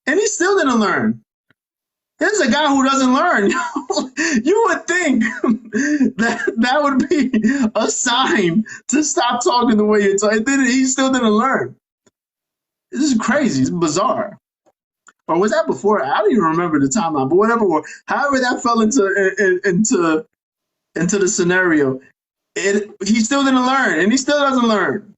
And he still didn't learn. This is a guy who doesn't learn. You would think that would be a sign to stop talking the way you're talking. He still didn't learn. This is crazy. It's bizarre. Or was that before? I don't even remember the timeline. But whatever. However that fell into the scenario, he still didn't learn, and he still doesn't learn.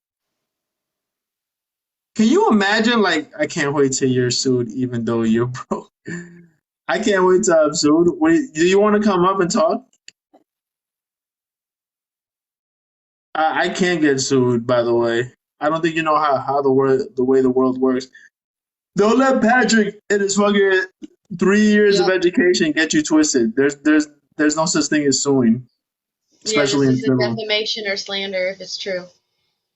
Can you imagine? Like, I can't wait till you're sued, even though you're broke. I can't wait till I'm sued. Do you want to come up and talk? I can't get sued, by the way. I don't think you know how the way the world works. Don't let Patrick and his fucking 3 years of education get you twisted. There's no such thing as suing, especially in civil. Defamation or slander if it's true.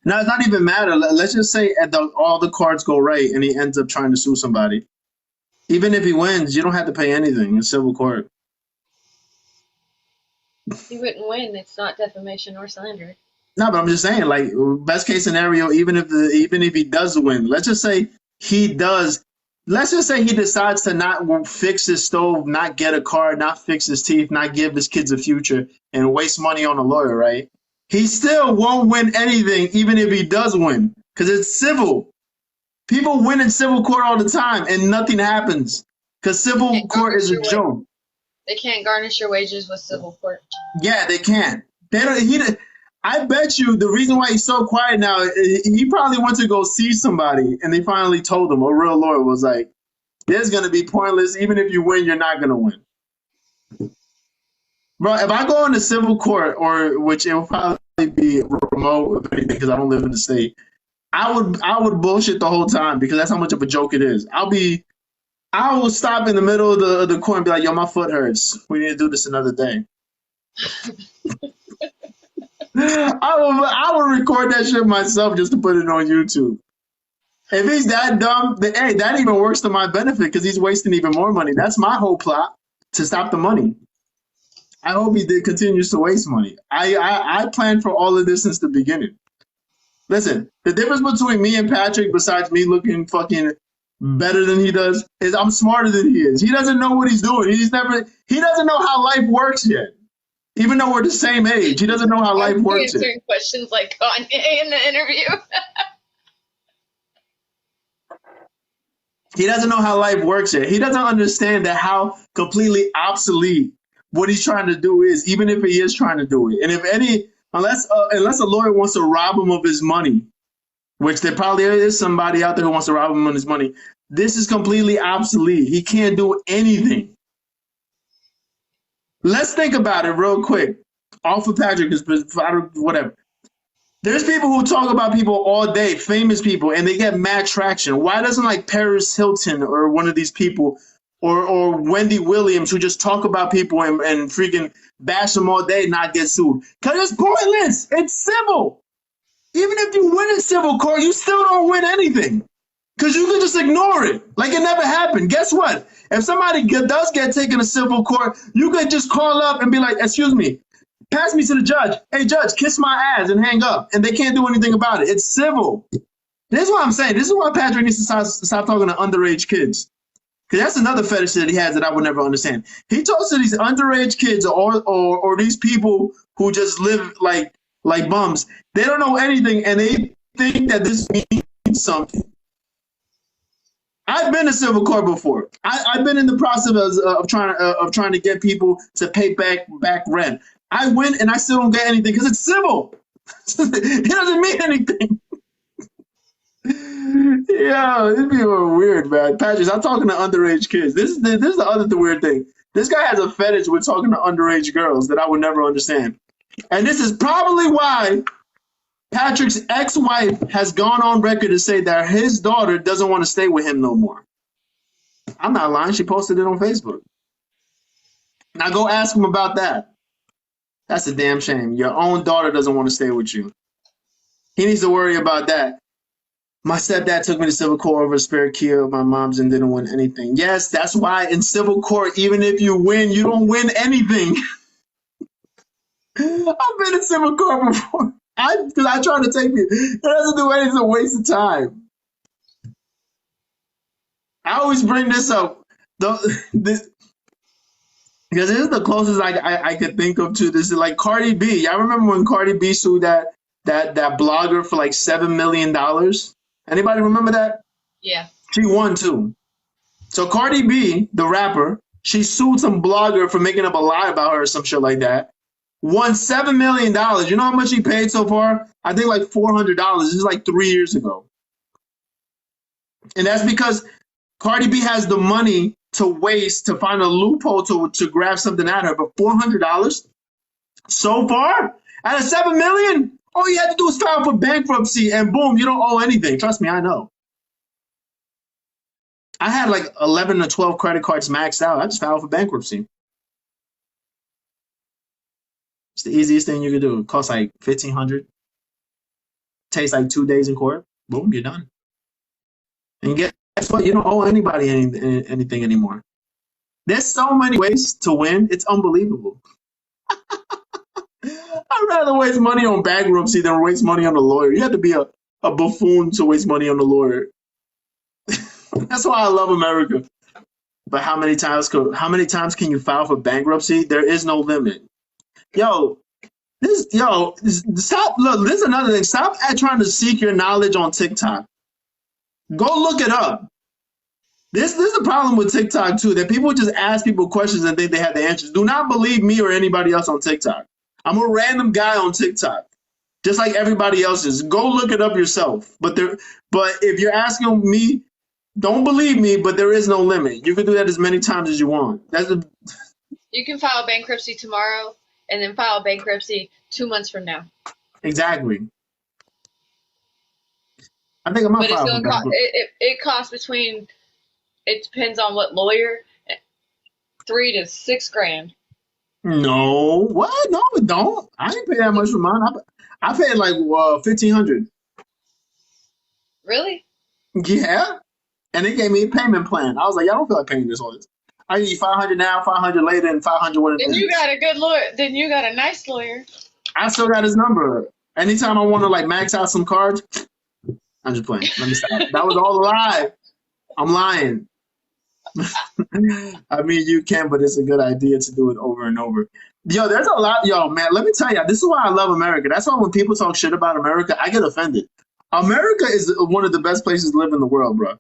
No, it's not even matter. Let's just say all the cards go right and he ends up trying to sue somebody. Even if he wins, you don't have to pay anything in civil court. He wouldn't win. It's not defamation or slander. No, but I'm just saying, like, best case scenario, even if he does win, let's just say he does. Let's just say he decides to not fix his stove, not get a car, not fix his teeth, not give his kids a future, and waste money on a lawyer, right? He still won't win anything, even if he does win, because it's civil. People win in civil court all the time, and nothing happens, because civil court is a joke. They can't garnish your wages with civil court. Yeah, they can't. I bet you the reason why he's so quiet now, he probably went to go see somebody, and they finally told him, a real lawyer was like, this is going to be pointless. Even if you win, you're not going to win. Bro, if I go into civil court, which it will probably be remote, if anything, because I don't live in the state, I would bullshit the whole time because that's how much of a joke it is. I will stop in the middle of the court and be like, yo, my foot hurts. We need to do this another day. I will record that shit myself just to put it on YouTube. If he's that dumb, then, hey, that even works to my benefit because he's wasting even more money. That's my whole plot, to stop the money. I hope he continues to waste money. I planned for all of this since the beginning. Listen, the difference between me and Patrick, besides me looking fucking better than he does is I'm smarter than he is. He doesn't know what he's doing. He doesn't know how life works yet. Even though we're the same age, he doesn't know how life I'm works yet. answering questions like Kanye in the interview. He doesn't know how life works yet. He doesn't understand that how completely obsolete what he's trying to do is, even if he is trying to do it. And unless a lawyer wants to rob him of his money, which there probably is somebody out there who wants to rob him of his money, this is completely obsolete. He can't do anything. Let's think about it real quick. Off of Patrick, whatever. There's people who talk about people all day, famous people, and they get mad traction. Why doesn't like Paris Hilton or one of these people or Wendy Williams who just talk about people and freaking bash them all day not get sued? Because it's pointless. It's civil. Even if you win in civil court, you still don't win anything. Because you can just ignore it. Like it never happened. Guess what? If somebody does get taken to civil court, you could just call up and be like, excuse me, pass me to the judge. Hey, judge, kiss my ass and hang up. And they can't do anything about it. It's civil. This is what I'm saying. This is why Patrick needs to stop talking to underage kids. Because that's another fetish that he has that I would never understand. He talks to these underage kids or these people who just live like bums. They don't know anything, and they think that this means something. I've been to civil court before. I've been in the process of trying to get people to pay back rent. I went and I still don't get anything because it's civil. It doesn't mean anything. Yeah, these people are weird, man. Patrick, I'm talking to underage kids. This is the other weird thing. This guy has a fetish with talking to underage girls that I would never understand. And this is probably why Patrick's ex-wife has gone on record to say that his daughter doesn't want to stay with him no more. I'm not lying. She posted it on Facebook. Now go ask him about that. That's a damn shame. Your own daughter doesn't want to stay with you. He needs to worry about that. My stepdad took me to civil court over a spare key of my mom's and didn't win anything. Yes, that's why in civil court, even if you win, you don't win anything. I've been in civil court before. Because I try to take people. It doesn't do anything. It's a waste of time. I always bring this up. Because this is the closest I could think of to this. Like Cardi B. I remember when Cardi B sued that blogger for like $7 million. Anybody remember that? Yeah. She won too. So Cardi B, the rapper, she sued some blogger for making up a lie about her or some shit like that. Won $7 million. You know how much she paid so far? I think like $400. This is like 3 years ago. And that's because Cardi B has the money to waste to find a loophole to grab something out of her. But $400 so far out of $7 million, all you had to do is file for bankruptcy and boom, you don't owe anything. Trust me, I know. I had like 11 or 12 credit cards maxed out. I just filed for bankruptcy. It's the easiest thing you can do. It costs like $1,500. Takes like 2 days in court. Boom, you're done. And guess what? You don't owe anybody anything anymore. There's so many ways to win. It's unbelievable. I'd rather waste money on bankruptcy than waste money on a lawyer. You have to be a buffoon to waste money on a lawyer. That's why I love America. But how many times can you file for bankruptcy? There is no limit. Stop. Look, this is another thing. Stop trying to seek your knowledge on TikTok. Go look it up. This is the problem with TikTok too, that people just ask people questions and think they have the answers. Do not believe me or anybody else on TikTok. I'm a random guy on TikTok, just like everybody else is. Go look it up yourself. But if you're asking me, don't believe me, but there is no limit. You can do that as many times as you want. You can file bankruptcy tomorrow and then file bankruptcy 2 months from now. Exactly. I think I'm But it's going to it costs between, it depends on what lawyer, $3,000 to $6,000. No, what? No, it don't. I didn't pay that much for mine. I paid like $1,500. Really? Yeah, and they gave me a payment plan. I was like, I don't feel like paying this all this. I need $500 now, $500 later, and $500 when it Then you got a good lawyer. Then you got a nice lawyer. I still got his number. Anytime I want to like max out some cards, I'm just playing. Let me stop. That was all a lie. I'm lying. I mean, you can, but it's a good idea to do it over and over. Yo, there's a lot. Yo, man, let me tell you, this is why I love America. That's why when people talk shit about America, I get offended. America is one of the best places to live in the world, bro.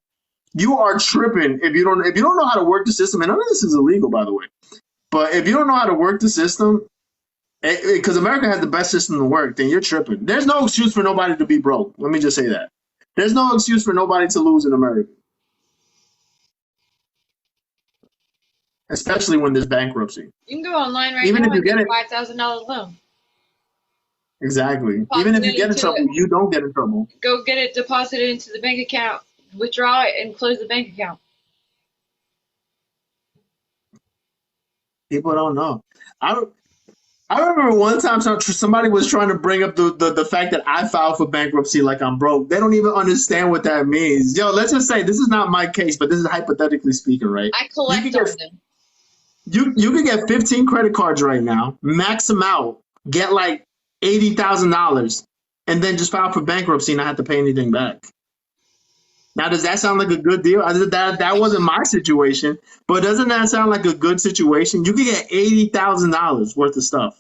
You are tripping if you don't know how to work the system. And none of this is illegal, by the way. But if you don't know how to work the system, because America has the best system to work, then you're tripping. There's no excuse for nobody to be broke. Let me just say that. There's no excuse for nobody to lose in America, especially when there's bankruptcy. You can go online right Even now if you and get get a it, $5,000 loan. exactly. Even if Deposit you it get in into trouble, you don't get in trouble. go get it deposited into the bank account, withdraw it, and close the bank account. People don't know. I don't. I remember one time somebody was trying to bring up the fact that I filed for bankruptcy like I'm broke. They don't even understand what that means. Yo, let's just say this is not my case, but this is hypothetically speaking, right? I collect on them. You could get 15 credit cards right now, max them out, get like $80,000, and then just file for bankruptcy and not have to pay anything back. Now, does that sound like a good deal? That wasn't my situation, but doesn't that sound like a good situation? You could get $80,000 worth of stuff,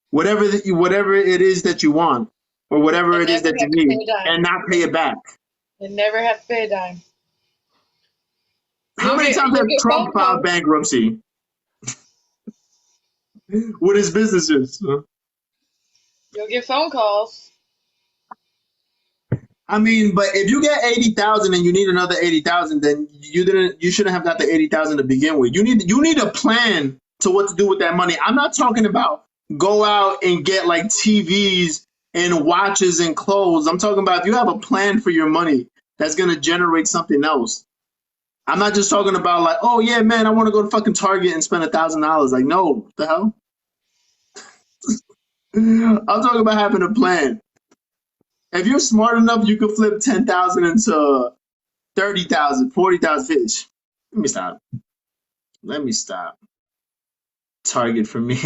whatever it is that you want, or whatever And it is never that you have to pay need, a dime. and not pay it back. And never have to pay a dime. How many times you'll has get Trump phone filed calls. bankruptcy with his businesses? You'll get phone calls. I mean, but if you get 80,000 and you need another 80,000, then you shouldn't have got the 80,000 to begin with. You need a plan to what to do with that money. I'm not talking about go out and get like TVs and watches and clothes. I'm talking about if you have a plan for your money that's gonna generate something else. I'm not just talking about like, oh yeah, man, I want to go to fucking Target and spend $1,000. Like, no, what the hell? I'm talking about having a plan. If you're smart enough, you could flip 10,000 into 30,000, 40,000 fish. Let me stop. Target for me.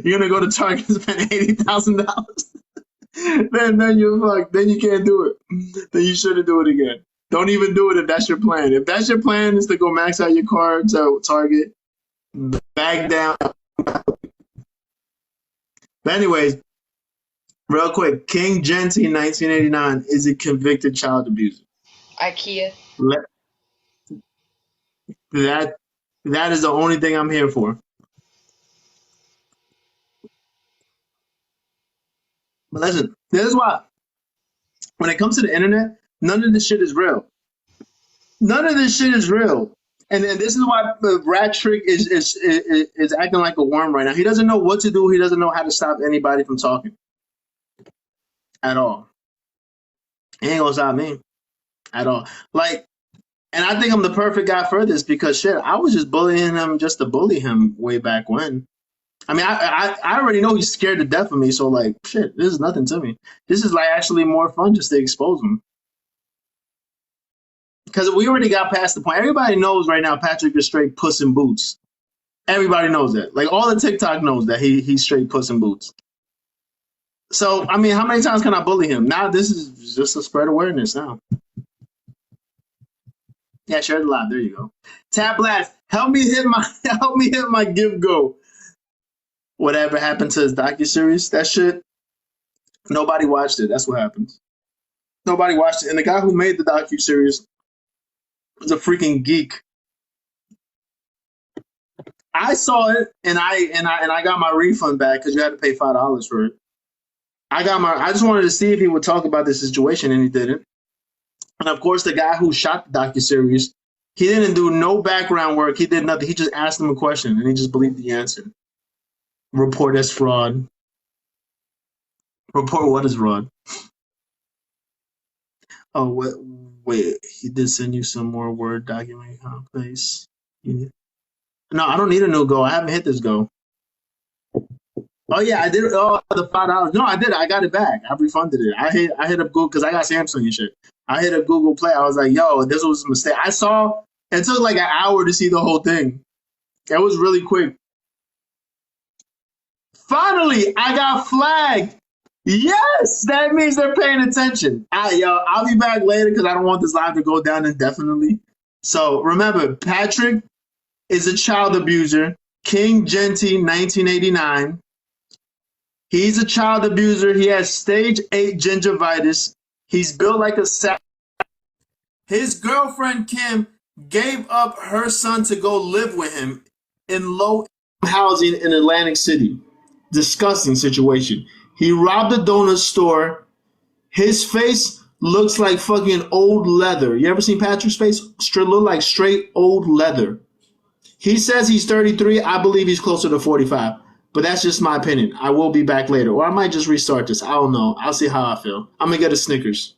You're gonna go to Target and spend $80,000. then you're fucked. Then you can't do it. Then you shouldn't do it again. Don't even do it if that's your plan. If that's your plan is to go max out your cards at Target, bag down. But anyways, real quick, King Genty in 1989 is a convicted child abuser. IKEA. That is the only thing I'm here for. But listen, this is why when it comes to the internet, none of this shit is real. None of this shit is real. And this is why Rat Trick is acting like a worm right now. He doesn't know what to do. He doesn't know how to stop anybody from talking at all. He ain't gonna stop me at all. Like, and I think I'm the perfect guy for this because shit, I was just bullying him just to bully him way back when. I mean, I already know he's scared to death of me, so like, shit, this is nothing to me. This is like actually more fun just to expose him. Because we already got past the point. Everybody knows right now Patrick is straight Puss in Boots. Everybody knows that. Like all the TikTok knows that he's straight Puss in Boots. So I mean, how many times can I bully him? Now this is just to spread awareness now. Yeah, share the live. There you go. Tab Blast, help me hit my give go. Whatever happened to his docuseries? That shit, nobody watched it. That's what happens. Nobody watched it. And the guy who made the docuseries was a freaking geek. I saw it and I got my refund back because you had to pay $5 for it. I just wanted to see if he would talk about the situation and he didn't. And of course the guy who shot the docuseries, he didn't do no background work. He did nothing. He just asked him a question and he just believed the answer. Report as fraud. Report what is fraud? Oh, wait. He did send you some more Word document place. No, I don't need a new go. I haven't hit this go. Oh yeah, I did. Oh, the $5. No, I did. I got it back. I refunded it. I hit up Google because I got Samsung and shit. I hit up Google Play. I was like, yo, this was a mistake. I saw it took like an hour to see the whole thing. It was really quick. Finally, I got flagged. Yes, that means they're paying attention. I'll be back later because I don't want this live to go down indefinitely. So remember, Patrick is a child abuser. King Genty, 1989. He's a child abuser. He has stage 8 gingivitis. He's built like a sack. His girlfriend Kim gave up her son to go live with him in low housing in Atlantic City. Disgusting situation. He robbed a donut store. His face looks like fucking old leather. You ever seen Patrick's face? Look like straight old leather. He says he's 33. I believe he's closer to 45. But that's just my opinion. I will be back later. Or I might just restart this. I don't know. I'll see how I feel. I'm going to get a Snickers.